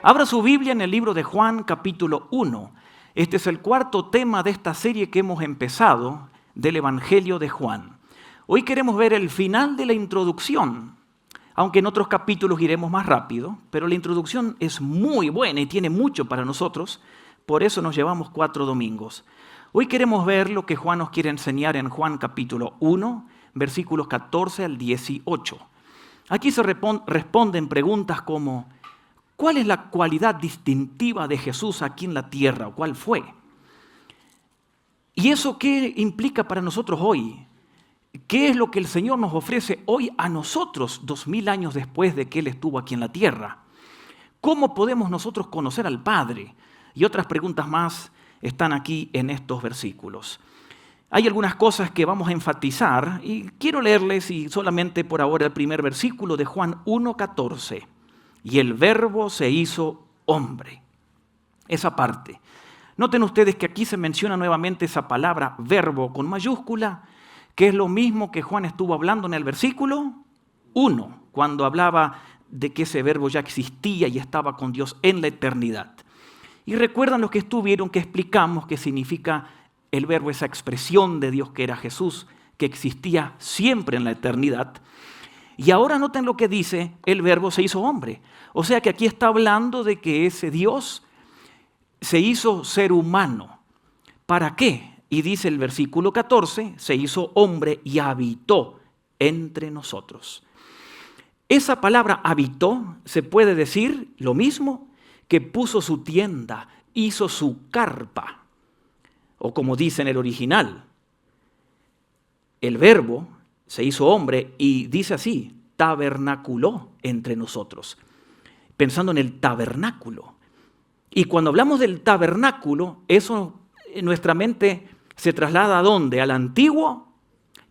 Abra su Biblia en el libro de Juan, capítulo 1. Este es el cuarto tema de esta serie que hemos empezado del Evangelio de Juan. Hoy queremos ver el final de la introducción, aunque en otros capítulos iremos más rápido, pero la introducción es muy buena y tiene mucho para nosotros, por eso nos llevamos 4 domingos. Hoy queremos ver lo que Juan nos quiere enseñar en Juan capítulo 1, versículos 14 al 18. Aquí se responden preguntas como: ¿cuál es la cualidad distintiva de Jesús aquí en la tierra? ¿O cuál fue? ¿Y eso qué implica para nosotros hoy? ¿Qué es lo que el Señor nos ofrece hoy a nosotros 2000 años después de que Él estuvo aquí en la tierra? ¿Cómo podemos nosotros conocer al Padre? Y otras preguntas más están aquí en estos versículos. Hay algunas cosas que vamos a enfatizar y quiero leerles y solamente por ahora el primer versículo de Juan 1:14. Y el Verbo se hizo hombre. Esa parte. Noten ustedes que aquí se menciona nuevamente esa palabra verbo con mayúscula, que es lo mismo que Juan estuvo hablando en el versículo 1, cuando hablaba de que ese verbo ya existía y estaba con Dios en la eternidad. Y recuerdan los que estuvieron que explicamos qué significa el verbo, esa expresión de Dios que era Jesús, que existía siempre en la eternidad. Y ahora noten lo que dice, el verbo se hizo hombre. O sea que aquí está hablando de que ese Dios se hizo ser humano. ¿Para qué? Y dice el versículo 14, se hizo hombre y habitó entre nosotros. Esa palabra habitó se puede decir lo mismo que puso su tienda, hizo su carpa. O como dice en el original, el verbo se hizo hombre y dice así, tabernaculó entre nosotros. Pensando en el tabernáculo. Y cuando hablamos del tabernáculo, eso en nuestra mente se traslada ¿a dónde? Al Antiguo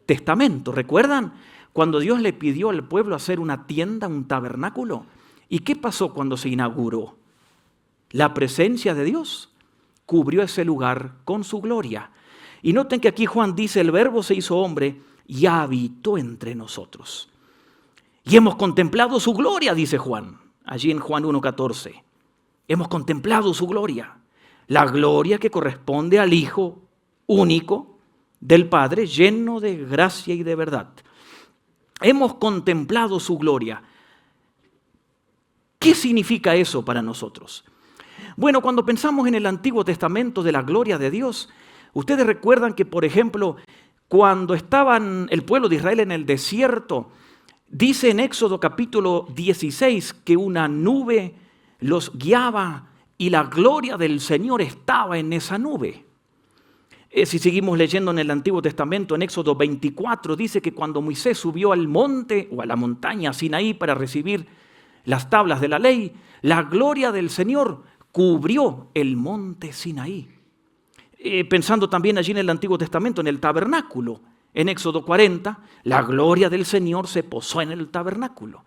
Testamento. ¿Recuerdan? Cuando Dios le pidió al pueblo hacer una tienda, un tabernáculo. ¿Y qué pasó cuando se inauguró? La presencia de Dios cubrió ese lugar con su gloria. Y noten que aquí Juan dice, el Verbo se hizo hombre y habitó entre nosotros. Y hemos contemplado su gloria, dice Juan, allí en Juan 1:14. Hemos contemplado su gloria, la gloria que corresponde al Hijo único del Padre, lleno de gracia y de verdad. Hemos contemplado su gloria. ¿Qué significa eso para nosotros? Bueno, cuando pensamos en el Antiguo Testamento de la gloria de Dios, ustedes recuerdan que, por ejemplo, cuando estaban el pueblo de Israel en el desierto, dice en Éxodo capítulo 16 que una nube los guiaba y la gloria del Señor estaba en esa nube. Si seguimos leyendo en el Antiguo Testamento, en Éxodo 24, dice que cuando Moisés subió al monte o a la montaña Sinaí para recibir las tablas de la ley, la gloria del Señor cubrió el monte Sinaí. Pensando también allí en el Antiguo Testamento, en el tabernáculo, en Éxodo 40, la gloria del Señor se posó en el tabernáculo.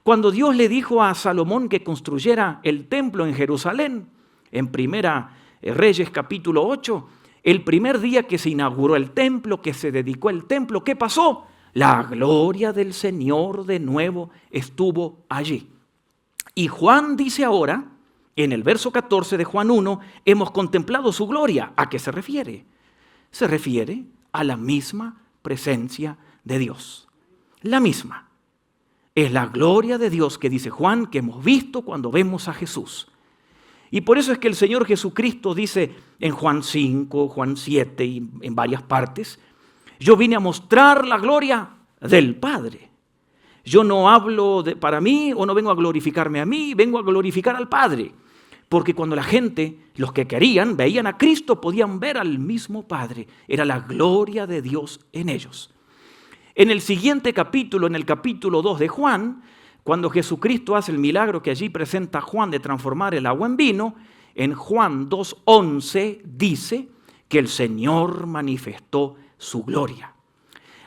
Cuando Dios le dijo a Salomón que construyera el templo en Jerusalén, en Primera Reyes capítulo 8, el primer día que se inauguró el templo, que se dedicó el templo, ¿qué pasó? La gloria del Señor de nuevo estuvo allí. Y Juan dice ahora, en el verso 14 de Juan 1, hemos contemplado su gloria. ¿A qué se refiere? Se refiere a la misma presencia de Dios. La misma. Es la gloria de Dios que dice Juan que hemos visto cuando vemos a Jesús. Y por eso es que el Señor Jesucristo dice en Juan 5, Juan 7 y en varias partes, yo vine a mostrar la gloria del Padre. Yo no hablo para mí o no vengo a glorificarme a mí, vengo a glorificar al Padre. Porque cuando la gente, los que querían, veían a Cristo, podían ver al mismo Padre. Era la gloria de Dios en ellos. En el siguiente capítulo, en el capítulo 2 de Juan, cuando Jesucristo hace el milagro que allí presenta Juan de transformar el agua en vino, en Juan 2:11 dice que el Señor manifestó su gloria.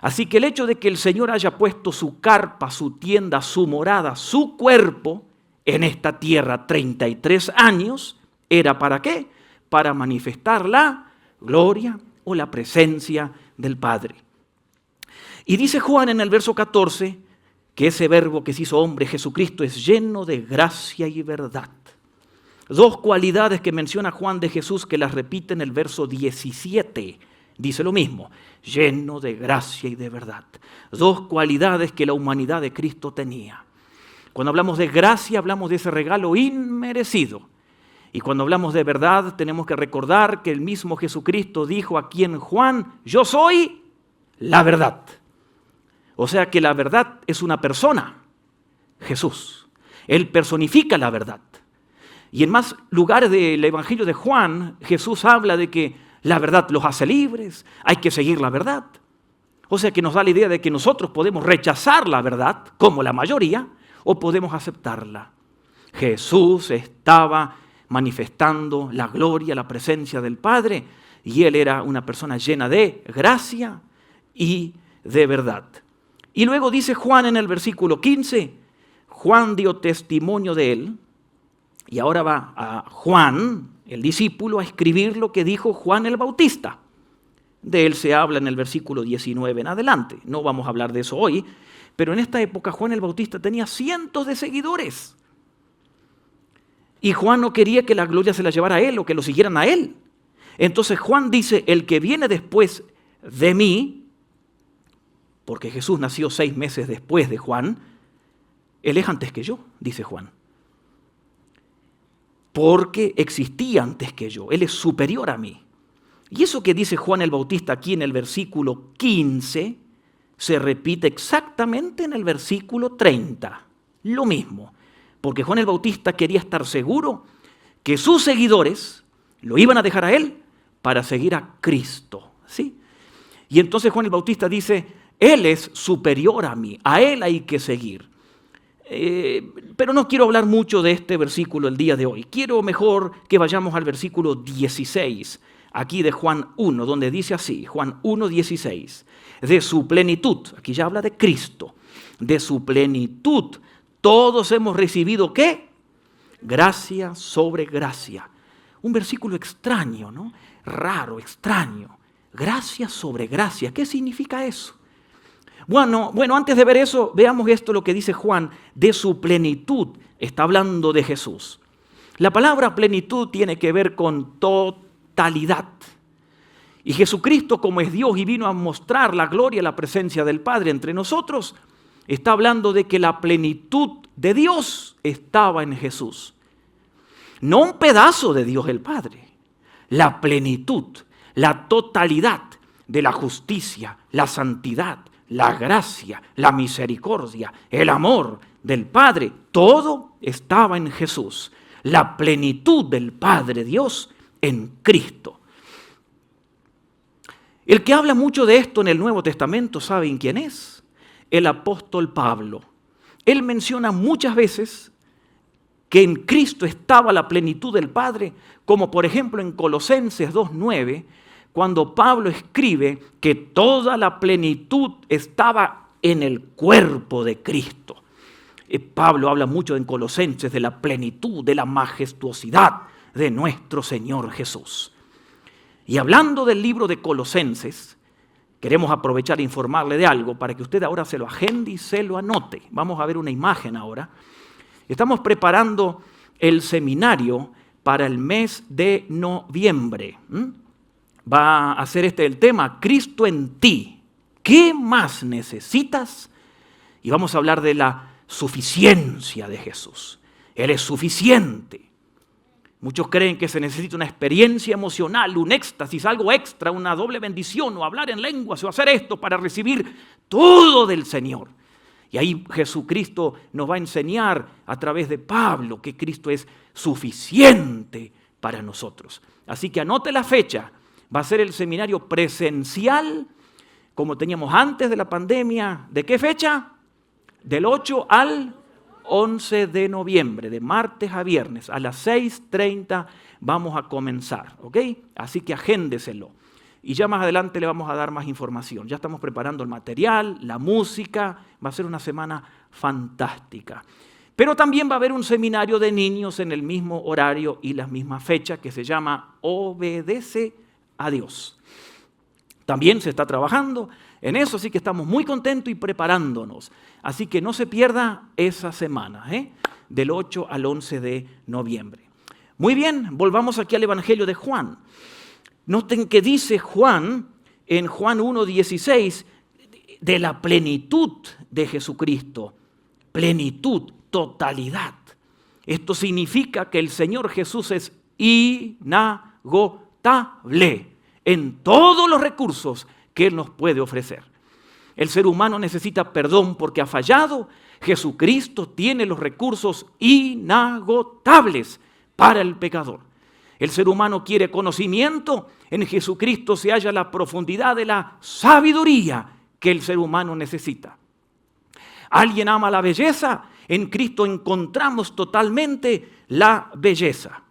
Así que el hecho de que el Señor haya puesto su carpa, su tienda, su morada, su cuerpo en esta tierra 33 años, ¿era para qué? Para manifestar la gloria o la presencia del Padre. Y dice Juan en el verso 14 que ese verbo que se hizo hombre, Jesucristo, es lleno de gracia y verdad. 2 cualidades que menciona Juan de Jesús que las repite en el verso 17. Dice lo mismo, lleno de gracia y de verdad. 2 cualidades que la humanidad de Cristo tenía. Cuando hablamos de gracia, hablamos de ese regalo inmerecido. Y cuando hablamos de verdad, tenemos que recordar que el mismo Jesucristo dijo aquí en Juan, yo soy la verdad. O sea que la verdad es una persona, Jesús. Él personifica la verdad. Y en más lugares del Evangelio de Juan, Jesús habla de que la verdad los hace libres, hay que seguir la verdad. O sea que nos da la idea de que nosotros podemos rechazar la verdad, como la mayoría, o podemos aceptarla. Jesús estaba manifestando la gloria, la presencia del Padre, y Él era una persona llena de gracia y de verdad. Y luego dice Juan en el versículo 15, Juan dio testimonio de Él, y ahora va a Juan, el discípulo, a escribir lo que dijo Juan el Bautista. De él se habla en el versículo 19 en adelante. No vamos a hablar de eso hoy, pero en esta época Juan el Bautista tenía cientos de seguidores. Y Juan no quería que la gloria se la llevara a él o que lo siguieran a él. Entonces Juan dice, el que viene después de mí, porque Jesús nació 6 meses después de Juan, él es antes que yo, dice Juan. Porque existía antes que yo, Él es superior a mí. Y eso que dice Juan el Bautista aquí en el versículo 15, se repite exactamente en el versículo 30. Lo mismo, porque Juan el Bautista quería estar seguro que sus seguidores lo iban a dejar a Él para seguir a Cristo. ¿Sí? Y entonces Juan el Bautista dice, Él es superior a mí, a Él hay que seguir. Pero no quiero hablar mucho de este versículo el día de hoy. Quiero mejor que vayamos al versículo 16, aquí de Juan 1, donde dice así, Juan 1, 16. De su plenitud, aquí ya habla de Cristo, de su plenitud, todos hemos recibido, ¿qué? Gracia sobre gracia. Un versículo extraño, ¿no? Raro, extraño. Gracia sobre gracia. ¿Qué significa eso? Bueno, antes de ver eso, veamos esto lo que dice Juan, de su plenitud, está hablando de Jesús. La palabra plenitud tiene que ver con totalidad. Y Jesucristo, como es Dios y vino a mostrar la gloria y la presencia del Padre entre nosotros, está hablando de que la plenitud de Dios estaba en Jesús. No un pedazo de Dios el Padre, la plenitud, la totalidad de la justicia, la santidad, la gracia, la misericordia, el amor del Padre, todo estaba en Jesús. La plenitud del Padre Dios en Cristo. El que habla mucho de esto en el Nuevo Testamento, ¿saben quién es? El apóstol Pablo. Él menciona muchas veces que en Cristo estaba la plenitud del Padre, como por ejemplo en Colosenses 2:9, cuando Pablo escribe que toda la plenitud estaba en el cuerpo de Cristo. Pablo habla mucho en Colosenses de la plenitud, de la majestuosidad de nuestro Señor Jesús. Y hablando del libro de Colosenses, queremos aprovechar e informarle de algo para que usted ahora se lo agende y se lo anote. Vamos a ver una imagen ahora. Estamos preparando el seminario para el mes de noviembre. Va a ser el tema, Cristo en ti. ¿Qué más necesitas? Y vamos a hablar de la suficiencia de Jesús. Él es suficiente. Muchos creen que se necesita una experiencia emocional, un éxtasis, algo extra, una doble bendición, o hablar en lenguas, o hacer esto para recibir todo del Señor. Y ahí Jesucristo nos va a enseñar a través de Pablo que Cristo es suficiente para nosotros. Así que anote la fecha. Va a ser el seminario presencial, como teníamos antes de la pandemia. ¿De qué fecha? Del 8 al 11 de noviembre, de martes a viernes, a las 6:30 vamos a comenzar, ¿ok? Así que agéndeselo. Y ya más adelante le vamos a dar más información. Ya estamos preparando el material, la música, va a ser una semana fantástica. Pero también va a haber un seminario de niños en el mismo horario y la misma fecha que se llama Obedece a Dios. También se está trabajando en eso, así que estamos muy contentos y preparándonos. Así que no se pierda esa semana, del 8 al 11 de noviembre. Muy bien, volvamos aquí al Evangelio de Juan. Noten que dice Juan, en Juan 1:16, de la plenitud de Jesucristo. Plenitud, totalidad. Esto significa que el Señor Jesús es inagotable en todos los recursos que Él nos puede ofrecer. El ser humano necesita perdón porque ha fallado. Jesucristo tiene los recursos inagotables para el pecador. El ser humano quiere conocimiento. En Jesucristo se halla la profundidad de la sabiduría que el ser humano necesita. Alguien ama la belleza. En Cristo encontramos totalmente la belleza.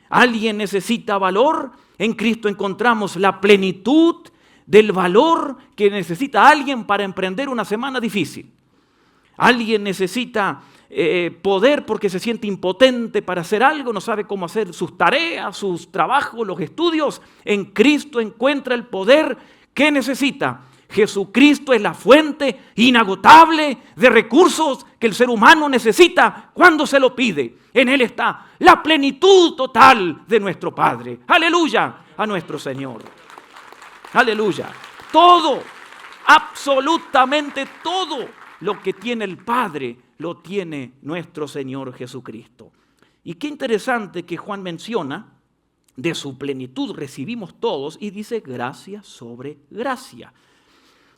Alguien necesita valor. En Cristo encontramos la plenitud del valor que necesita alguien para emprender una semana difícil. Alguien necesita poder porque se siente impotente para hacer algo, no sabe cómo hacer sus tareas, sus trabajos, los estudios. En Cristo encuentra el poder que necesita. Jesucristo es la fuente inagotable de recursos que el ser humano necesita cuando se lo pide. En Él está la plenitud total de nuestro Padre. Aleluya a nuestro Señor. Aleluya. Todo, absolutamente todo lo que tiene el Padre, lo tiene nuestro Señor Jesucristo. Y qué interesante que Juan menciona, de su plenitud recibimos todos, y dice gracia sobre gracia.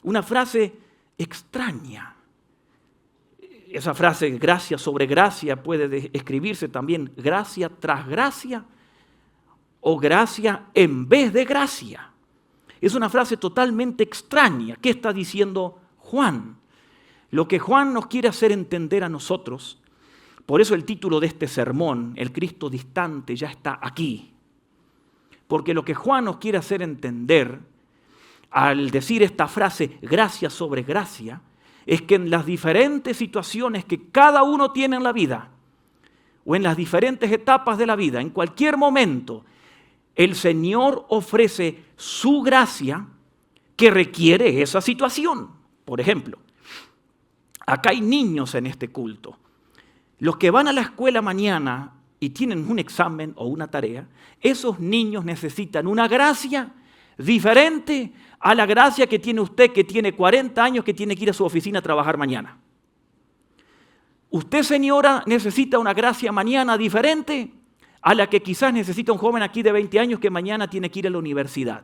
Una frase extraña. Esa frase, gracia sobre gracia, puede escribirse también gracia tras gracia o gracia en vez de gracia. Es una frase totalmente extraña. ¿Qué está diciendo Juan? Lo que Juan nos quiere hacer entender a nosotros, por eso el título de este sermón, El Cristo distante, ya está aquí. Porque lo que Juan nos quiere hacer entender al decir esta frase, gracia sobre gracia, es que en las diferentes situaciones que cada uno tiene en la vida, o en las diferentes etapas de la vida, en cualquier momento, el Señor ofrece su gracia que requiere esa situación. Por ejemplo, acá hay niños en este culto. Los que van a la escuela mañana y tienen un examen o una tarea, esos niños necesitan una gracia diferente a la gracia que tiene usted que tiene 40 años que tiene que ir a su oficina a trabajar mañana. Usted, señora, necesita una gracia mañana diferente a la que quizás necesita un joven aquí de 20 años que mañana tiene que ir a la universidad.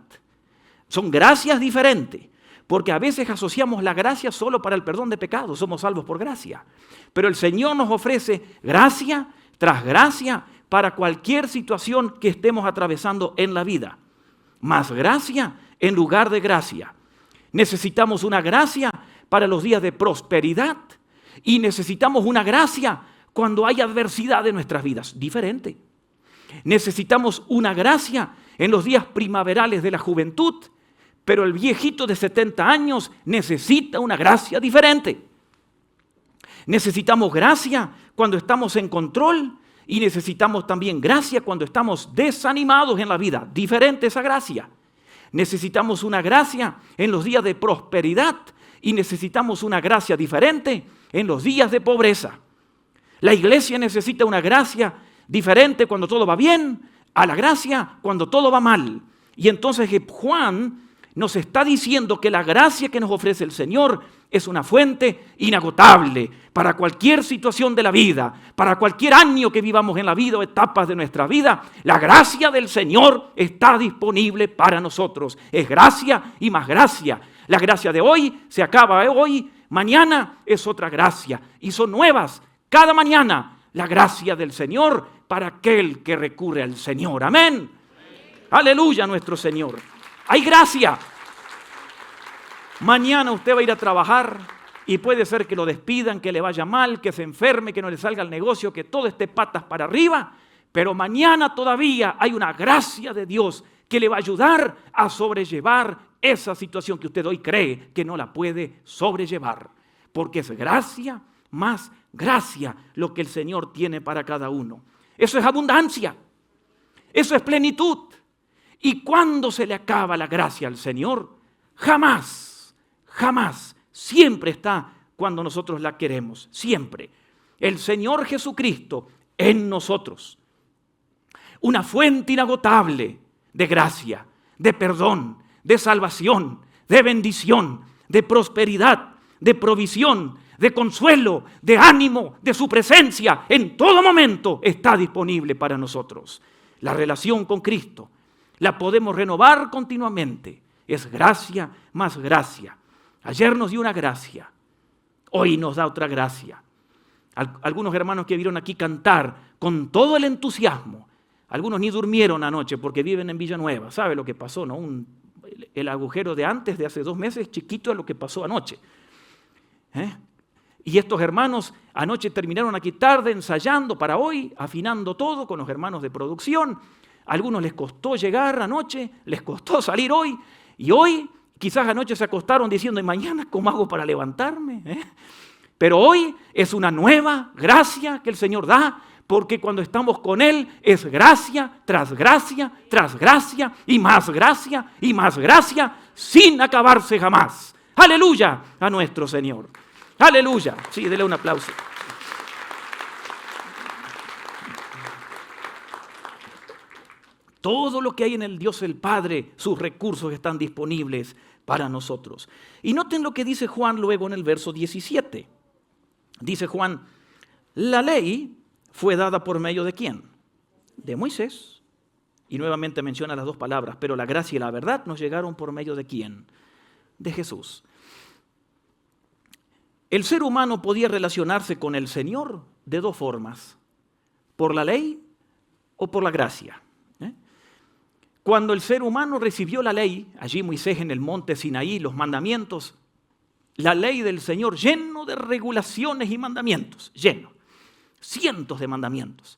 Son gracias diferentes, porque a veces asociamos la gracia solo para el perdón de pecados, somos salvos por gracia. Pero el Señor nos ofrece gracia tras gracia para cualquier situación que estemos atravesando en la vida. Más gracia en lugar de gracia. Necesitamos una gracia para los días de prosperidad y necesitamos una gracia cuando hay adversidad en nuestras vidas. Diferente. Necesitamos una gracia en los días primaverales de la juventud, pero el viejito de 70 años necesita una gracia diferente. Necesitamos gracia cuando estamos en control y necesitamos también gracia cuando estamos desanimados en la vida. Diferente esa gracia. Necesitamos una gracia en los días de prosperidad y necesitamos una gracia diferente en los días de pobreza. La iglesia necesita una gracia diferente cuando todo va bien, a la gracia cuando todo va mal. Y entonces Juan nos está diciendo que la gracia que nos ofrece el Señor es una fuente inagotable para cualquier situación de la vida, para cualquier año que vivamos en la vida o etapas de nuestra vida. La gracia del Señor está disponible para nosotros. Es gracia y más gracia. La gracia de hoy se acaba hoy, mañana es otra gracia y son nuevas cada mañana. La gracia del Señor para aquel que recurre al Señor. Amén. Aleluya a nuestro Señor. Hay gracia. Mañana usted va a ir a trabajar y puede ser que lo despidan, que le vaya mal, que se enferme, que no le salga el negocio, que todo esté patas para arriba. Pero mañana todavía hay una gracia de Dios que le va a ayudar a sobrellevar esa situación que usted hoy cree que no la puede sobrellevar. Porque es gracia más gracia lo que el Señor tiene para cada uno. Eso es abundancia. Eso es plenitud. Y cuando se le acaba la gracia al Señor, jamás, jamás, siempre está cuando nosotros la queremos, siempre. El Señor Jesucristo en nosotros. una fuente inagotable de gracia, de perdón, de salvación, de bendición, de prosperidad, de provisión, de consuelo, de ánimo, de su presencia. En todo momento está disponible para nosotros. La relación con Cristo la podemos renovar continuamente. Es gracia más gracia. Ayer nos dio una gracia, hoy nos da otra gracia. Algunos hermanos que vieron aquí cantar con todo el entusiasmo, algunos ni durmieron anoche porque viven en Villanueva. ¿Sabe lo que pasó, no? El agujero de antes, de hace 2 meses, chiquito a lo que pasó anoche. Y estos hermanos anoche terminaron aquí tarde ensayando para hoy, afinando todo con los hermanos de producción. A algunos les costó llegar anoche, les costó salir hoy, y hoy quizás anoche se acostaron diciendo, ¿y mañana cómo hago para levantarme? Pero hoy es una nueva gracia que el Señor da, porque cuando estamos con Él es gracia tras gracia, tras gracia, y más gracia, sin acabarse jamás. ¡Aleluya a nuestro Señor! ¡Aleluya! Sí, dele un aplauso. Todo lo que hay en el Dios el Padre, sus recursos están disponibles para nosotros. Y noten lo que dice Juan luego en el verso 17. Dice Juan, la ley fue dada por medio de ¿quién? De Moisés. Y nuevamente menciona las 2 palabras, pero la gracia y la verdad nos llegaron por medio de ¿quién? De Jesús. El ser humano podía relacionarse con el Señor de 2 formas, por la ley o por la gracia. Cuando el ser humano recibió la ley, allí Moisés en el monte Sinaí, los mandamientos, la ley del Señor lleno de regulaciones y mandamientos, lleno, cientos de mandamientos.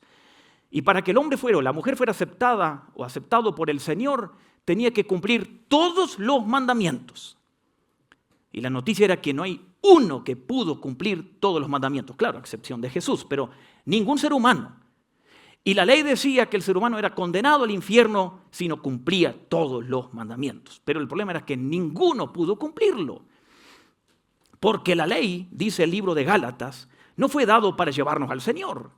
Y para que el hombre fuera o la mujer fuera aceptada o aceptado por el Señor, tenía que cumplir todos los mandamientos. Y la noticia era que no hay uno que pudo cumplir todos los mandamientos, claro, a excepción de Jesús, pero ningún ser humano. Y la ley decía que el ser humano era condenado al infierno si no cumplía todos los mandamientos. Pero el problema era que ninguno pudo cumplirlo. Porque la ley, dice el libro de Gálatas, no fue dado para llevarnos al Señor,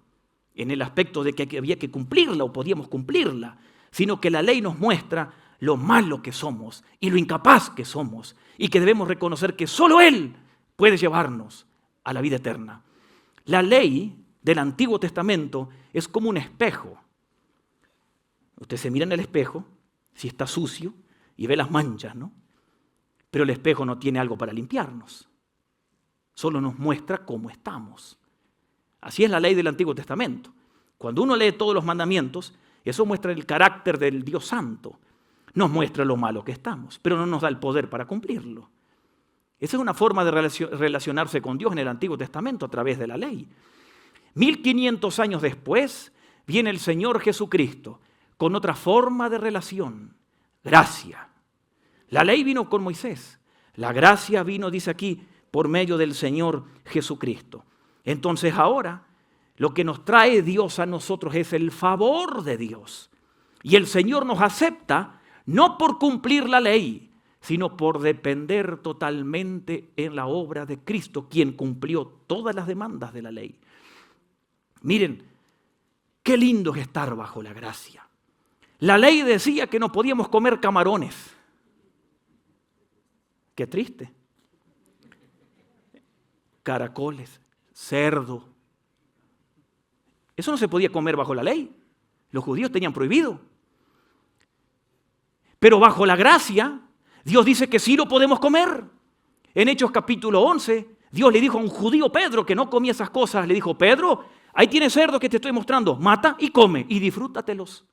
en el aspecto de que había que cumplirla o podíamos cumplirla, sino que la ley nos muestra lo malo que somos y lo incapaz que somos y que debemos reconocer que solo Él puede llevarnos a la vida eterna. La ley del Antiguo Testamento es como un espejo. Usted se mira en el espejo, si está sucio, y ve las manchas, ¿no? Pero el espejo no tiene algo para limpiarnos. Solo nos muestra cómo estamos. Así es la ley del Antiguo Testamento. Cuando uno lee todos los mandamientos, eso muestra el carácter del Dios Santo. Nos muestra lo malo que estamos, pero no nos da el poder para cumplirlo. Esa es una forma de relacionarse con Dios en el Antiguo Testamento a través de la ley. 1500 años después viene el Señor Jesucristo con otra forma de relación, gracia. La ley vino con Moisés, la gracia vino, dice aquí, por medio del Señor Jesucristo. Entonces ahora lo que nos trae Dios a nosotros es el favor de Dios. Y el Señor nos acepta no por cumplir la ley, sino por depender totalmente en la obra de Cristo, quien cumplió todas las demandas de la ley. Miren, qué lindo es estar bajo la gracia. La ley decía que no podíamos comer camarones. Qué triste. Caracoles, cerdo. Eso no se podía comer bajo la ley. Los judíos tenían prohibido. Pero bajo la gracia, Dios dice que sí lo podemos comer. En Hechos capítulo 11, Dios le dijo a un judío, Pedro, que no comía esas cosas, le dijo, Pedro, ahí tienes cerdos que te estoy mostrando, mata y come y disfrútatelos.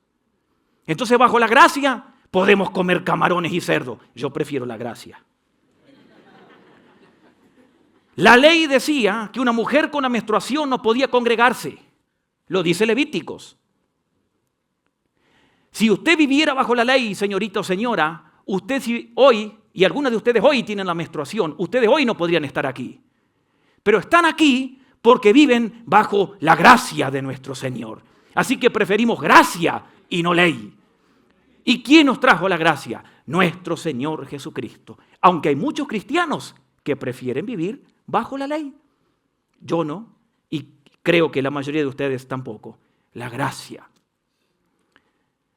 Entonces bajo la gracia podemos comer camarones y cerdo. Yo prefiero la gracia. La ley decía que una mujer con la menstruación no podía congregarse. Lo dice Levíticos. Si usted viviera bajo la ley, señorita o señora, usted hoy, y algunas de ustedes hoy tienen la menstruación, ustedes hoy no podrían estar aquí. Pero están aquí porque viven bajo la gracia de nuestro Señor. Así que preferimos gracia y no ley. ¿Y quién nos trajo la gracia? Nuestro Señor Jesucristo. Aunque hay muchos cristianos que prefieren vivir bajo la ley. Yo no, y creo que la mayoría de ustedes tampoco. La gracia.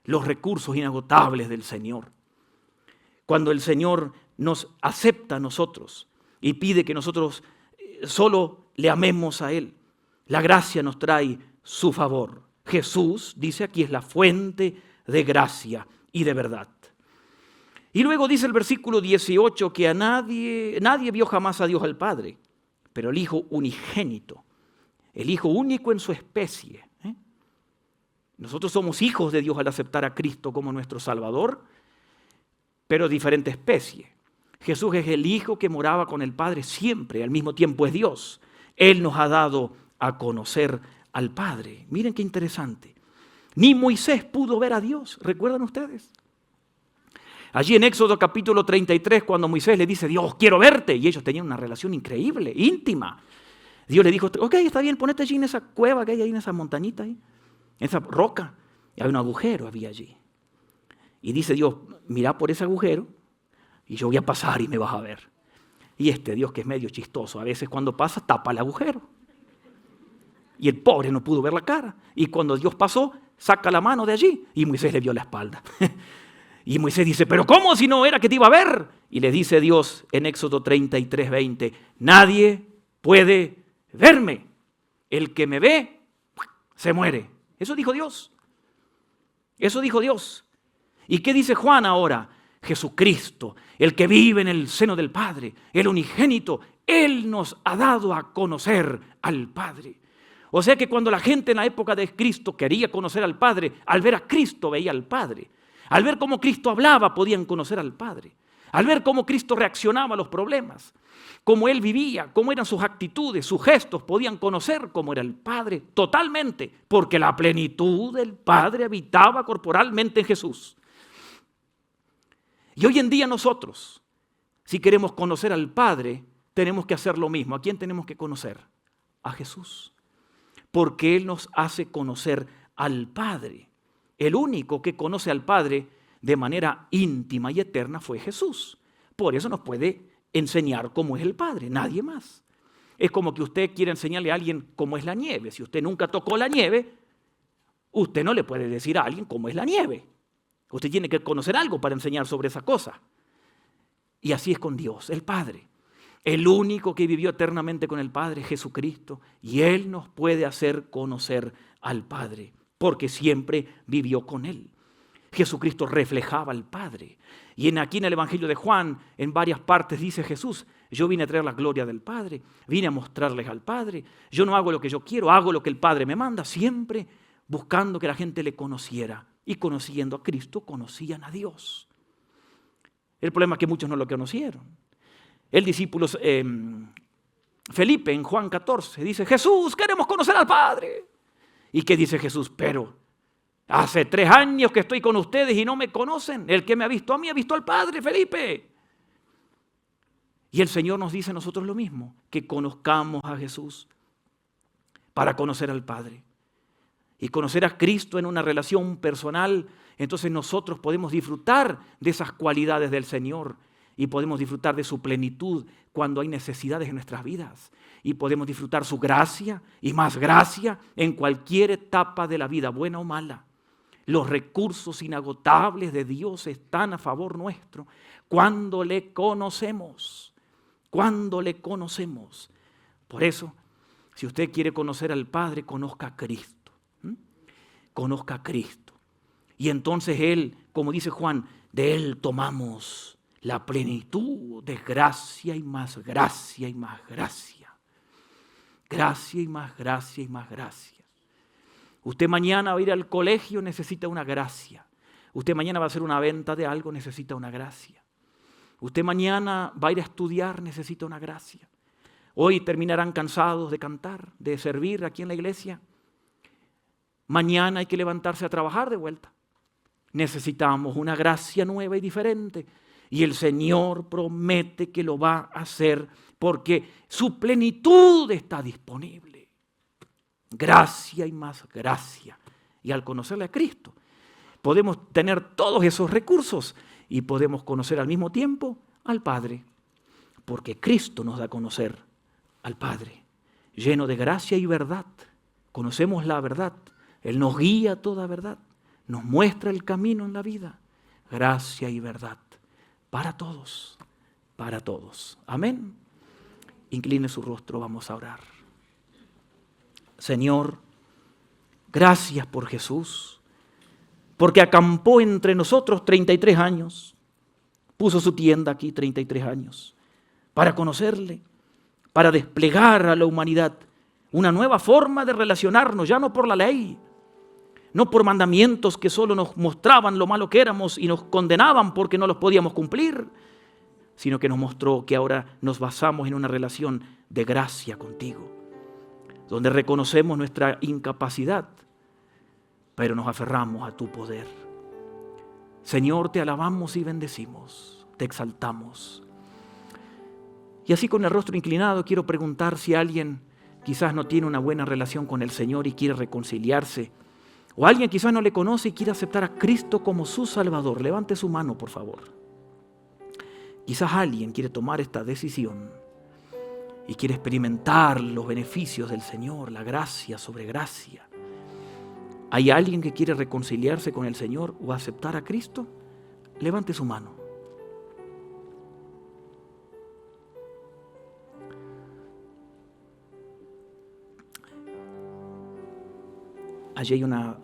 los recursos inagotables del Señor. Cuando el Señor nos acepta a nosotros y pide que nosotros solo le amemos a Él, la gracia nos trae su favor. Jesús, dice aquí, es la fuente de gracia y de verdad. Y luego dice el versículo 18 que nadie vio jamás a Dios al Padre, pero el Hijo unigénito, el Hijo único en su especie. Nosotros somos hijos de Dios al aceptar a Cristo como nuestro Salvador, pero diferente especie. Jesús es el Hijo que moraba con el Padre siempre, al mismo tiempo es Dios. Él nos ha dado a conocer al Padre. Miren qué interesante. Ni Moisés pudo ver a Dios, ¿recuerdan ustedes? Allí en Éxodo capítulo 33, cuando Moisés le dice, Dios, quiero verte, y ellos tenían una relación increíble, íntima. Dios le dijo, ok, está bien, ponete allí en esa cueva que hay ahí, en esa montañita, ahí, en esa roca. Y hay un agujero, había allí. Y dice Dios, mira por ese agujero y yo voy a pasar y me vas a ver. Y este Dios que es medio chistoso, a veces cuando pasa tapa el agujero. Y el pobre no pudo ver la cara. Y cuando Dios pasó, saca la mano de allí y Moisés le vio la espalda. Y Moisés dice, pero ¿cómo si no era que te iba a ver? Y le dice Dios en Éxodo 33:20, nadie puede verme. El que me ve, se muere. Eso dijo Dios. Eso dijo Dios. ¿Y qué dice Juan ahora? Jesucristo, el que vive en el seno del Padre, el unigénito, Él nos ha dado a conocer al Padre. O sea que cuando la gente en la época de Cristo quería conocer al Padre, al ver a Cristo veía al Padre. Al ver cómo Cristo hablaba, podían conocer al Padre. Al ver cómo Cristo reaccionaba a los problemas, cómo Él vivía, cómo eran sus actitudes, sus gestos, podían conocer cómo era el Padre totalmente, porque la plenitud del Padre habitaba corporalmente en Jesús. Y hoy en día nosotros, si queremos conocer al Padre, tenemos que hacer lo mismo. ¿A quién tenemos que conocer? A Jesús. Porque Él nos hace conocer al Padre. El único que conoce al Padre de manera íntima y eterna fue Jesús. Por eso nos puede enseñar cómo es el Padre, nadie más. Es como que usted quiere enseñarle a alguien cómo es la nieve. Si usted nunca tocó la nieve, usted no le puede decir a alguien cómo es la nieve. Usted tiene que conocer algo para enseñar sobre esa cosa. Y así es con Dios, el Padre. El único que vivió eternamente con el Padre, Jesucristo. Y Él nos puede hacer conocer al Padre, porque siempre vivió con Él. Jesucristo reflejaba al Padre. Y aquí en el Evangelio de Juan, en varias partes dice Jesús, yo vine a traer la gloria del Padre, vine a mostrarles al Padre. Yo no hago lo que yo quiero, hago lo que el Padre me manda, siempre buscando que la gente le conociera. Y conociendo a Cristo, conocían a Dios. El problema es que muchos no lo conocieron. El discípulo Felipe en Juan 14 dice, Jesús, queremos conocer al Padre. ¿Y qué dice Jesús? Pero hace 3 años que estoy con ustedes y no me conocen. El que me ha visto a mí ha visto al Padre, Felipe. Y el Señor nos dice a nosotros lo mismo, que conozcamos a Jesús para conocer al Padre. Y conocer a Cristo en una relación personal, entonces nosotros podemos disfrutar de esas cualidades del Señor y podemos disfrutar de su plenitud cuando hay necesidades en nuestras vidas. Y podemos disfrutar su gracia y más gracia en cualquier etapa de la vida, buena o mala. Los recursos inagotables de Dios están a favor nuestro cuando le conocemos. Cuando le conocemos. Por eso, si usted quiere conocer al Padre, conozca a Cristo. Conozca a Cristo. Y entonces Él, como dice Juan, de Él tomamos la plenitud de gracia y más gracia y más gracia. Gracia y más gracia y más gracia. Usted mañana va a ir al colegio, necesita una gracia. Usted mañana va a hacer una venta de algo, necesita una gracia. Usted mañana va a ir a estudiar, necesita una gracia. Hoy terminarán cansados de cantar, de servir aquí en la iglesia. Mañana hay que levantarse a trabajar de vuelta. Necesitamos una gracia nueva y diferente. Y el Señor promete que lo va a hacer porque su plenitud está disponible. Gracia y más gracia. Y al conocerle a Cristo, podemos tener todos esos recursos y podemos conocer al mismo tiempo al Padre. Porque Cristo nos da a conocer al Padre, lleno de gracia y verdad. Conocemos la verdad. Él nos guía a toda verdad. nos muestra el camino en la vida. Gracia y verdad para todos, para todos. Amén. Incline su rostro, vamos a orar. Señor, gracias por Jesús, porque acampó entre nosotros 33 años, puso su tienda aquí 33 años, para conocerle, para desplegar a la humanidad una nueva forma de relacionarnos, ya no por la ley, no por mandamientos que solo nos mostraban lo malo que éramos y nos condenaban porque no los podíamos cumplir, sino que nos mostró que ahora nos basamos en una relación de gracia contigo, donde reconocemos nuestra incapacidad, pero nos aferramos a tu poder. Señor, te alabamos y bendecimos, te exaltamos. Y así con el rostro inclinado quiero preguntar si alguien quizás no tiene una buena relación con el Señor y quiere reconciliarse, o alguien quizás no le conoce y quiere aceptar a Cristo como su Salvador. Levante su mano, por favor. Quizás alguien quiere tomar esta decisión y quiere experimentar los beneficios del Señor, la gracia sobre gracia. ¿Hay alguien que quiere reconciliarse con el Señor o aceptar a Cristo? Levante su mano. Allí hay una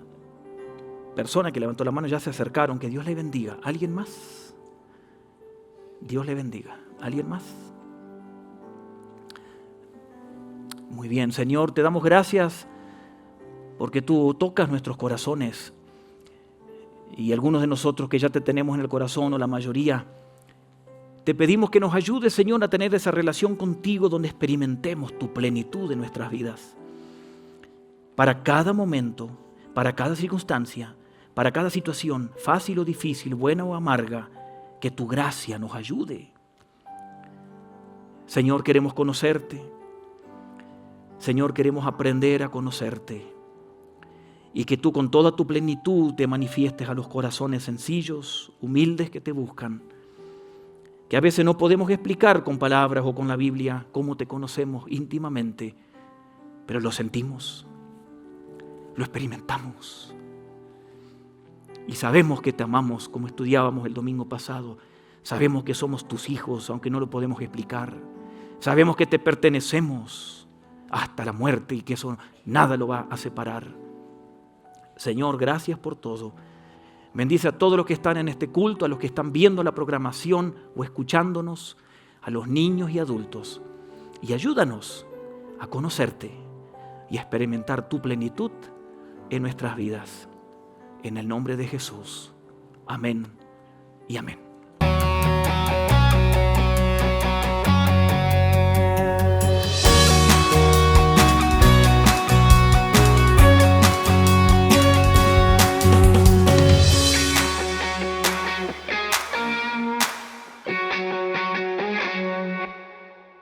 persona que levantó la mano, ya se acercaron. Que Dios le bendiga. ¿Alguien más? Dios le bendiga. ¿Alguien más? Muy bien, Señor, te damos gracias porque tú tocas nuestros corazones. Y algunos de nosotros que ya te tenemos en el corazón, o la mayoría, te pedimos que nos ayudes, Señor, a tener esa relación contigo donde experimentemos tu plenitud en nuestras vidas. Para cada momento, para cada circunstancia, para cada situación, fácil o difícil, buena o amarga, que tu gracia nos ayude. Señor, queremos conocerte. Señor, queremos aprender a conocerte. Y que tú con toda tu plenitud te manifiestes a los corazones sencillos, humildes que te buscan. Que a veces no podemos explicar con palabras o con la Biblia cómo te conocemos íntimamente, pero lo sentimos. Lo experimentamos y sabemos que te amamos, como estudiábamos el domingo pasado. Sabemos que somos tus hijos, aunque no lo podemos explicar. Sabemos que te pertenecemos hasta la muerte y que eso nada lo va a separar. Señor, gracias por todo. Bendice a todos los que están en este culto, a los que están viendo la programación o escuchándonos, a los niños y adultos, y ayúdanos a conocerte y a experimentar tu plenitud en nuestras vidas. En el nombre de Jesús. Amén y amén.